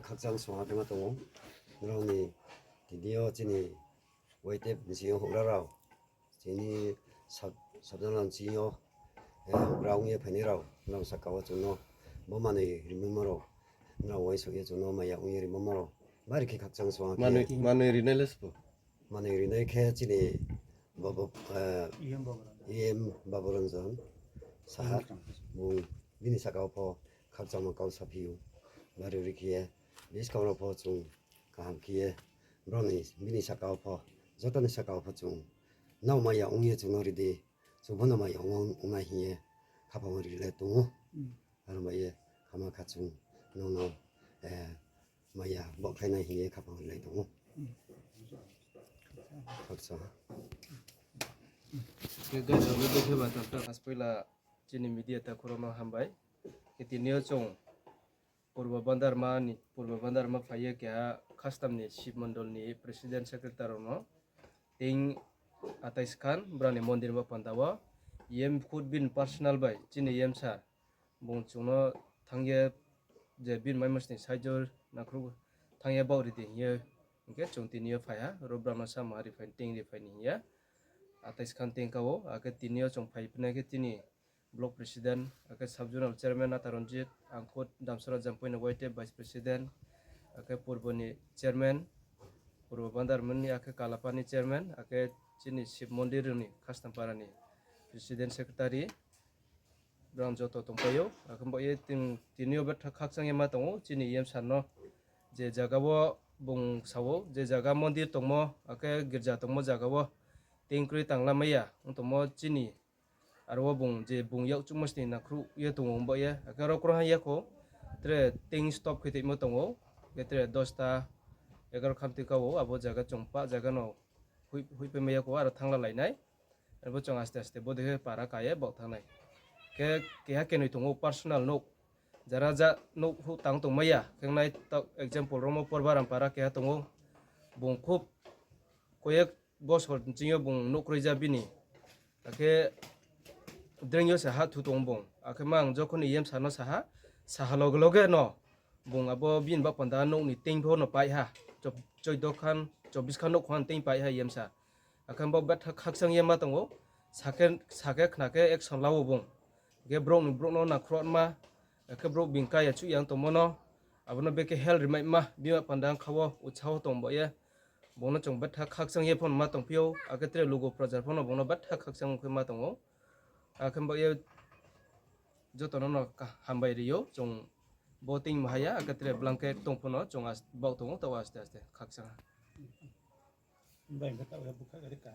각장 송하게만 또 그러니 드디어 진이 왜때 지요 호라라오 진이 삽전한 지요 라웅의 페니라오 나 사카와 주노 뭐만의 리멤버로 나 와이소게 주노 마야 우이리 뭐마로 마르키 각장 송하게 마누이리네 레스포 마누이리네 캐진이 뭐뭐 이엠 바보런전 사하 뭐 미니 사카오포 각장만 가우사피우 마르리키에 미스카오포 중 감기에 브로니 미니 사카오포 저던 사카오포 중 나오마야 옹예 중어리디 저번에마야 옹마히에 가방어리래 또 아르마예 가마카중 노노 마야 먹해나히에 가방어리래 또 그렇죠. 그가 저도 되게 봤다. 아스포일라 지니 미디어타 코로나 함바이 कितनियों चों पूर्व बंदर मा फाइये क्या कस्टम नि शिव मंडल नि प्रेसिडेंट सेक्रेटरी नो टिंग आताइस खान ब्राने मंदिर मा पंदावा येम खुद बिन पर्सनल बाय चिनि येम सा बुं चुनो थांगे जे बिन माइ मसनि साइजर नाख्रु थांगे बावरि दि ये के चोंतिनियो फाया रोब्रानो सा मारि फाइन टिंग रि फाइन या आताइस खान टिंग कावो आके तिनियो चों फाइपने के तिनि ब्लॉक प्रेसिडेंट आके सब जोनल चेयरमैन नातारंजित आंखोद दामसरा जम्पैनो वाइटे वाइस प्रेसिडेंट आके पूर्वनि चेयरमैन पूर्व बांदारमोननि आके कालापानि चेयरमैन आके चिनि शिव मन्दिरनि कास्टमपारानि प्रेसिडेंट सेक्रेटारि ब्राम जतो तंपायो आके बये तिनियो बे खाकसांगे मा दङ चिनि येम सानो जे जागावो बुं सावो जे जागा मन्दिर दङमो आके गिर्जा दङमो जागावो टिंक्रि तांलामैया दङमो चिनि आरो बुं जे बुं याव चुमसनि नाख्रु ये दङ बये आके रक्र हायाखौ त्रे टिंग स्टप खैते मो दङ गेत्रे 10 ता 11 खामति कावो आबो जागा चंपा जागा न हुइपे मैयाखौ आरो थांला लायनाय आरो चंग आस्ते आस्ते बदे पारा काये बाव थांनाय के हा केनै दङ पर्सनल नो जरा जा नो हु तां दङ मैया केंनाय एग्जांपल रमो परबाराम पारा के हा दङ बुं खुब कयेक बसर जियो बुं नोख्रैजा बिनि आके द्रेंयो साहा थु दंबं आके मां जखन येम सानो साहा लगे लगे न बुं आबो बिन बा पंदा नो नि टिंग भो न पाइ हा 14 खान 24 खान नो खान टिंग पाइ हा येम सा आके बा बा खाकसां येमा दंगो साके खनाके एक्सन लावो बुं गे ब्रो नो ना ख्रट मा आके ब्रो बिंका या चु yang तमनो आबनो बेके हेल रिमाइ मा बिमा पंदा खावो उत्साह दंबो ये बोनो चंग बा खाकसां ये फन मा तंपियो आके त्रे लोगो प्रजार फन बोनो बा खाकसां खै मा दंगो आखम बये जतनो न हामबाय रियो जों बोटिंग महाया आगत्रे ब्लैंकेट तंफनो जों आस बाव दङ ताव आस्ते आस्ते खाकसा बाय बता बुखा गरे का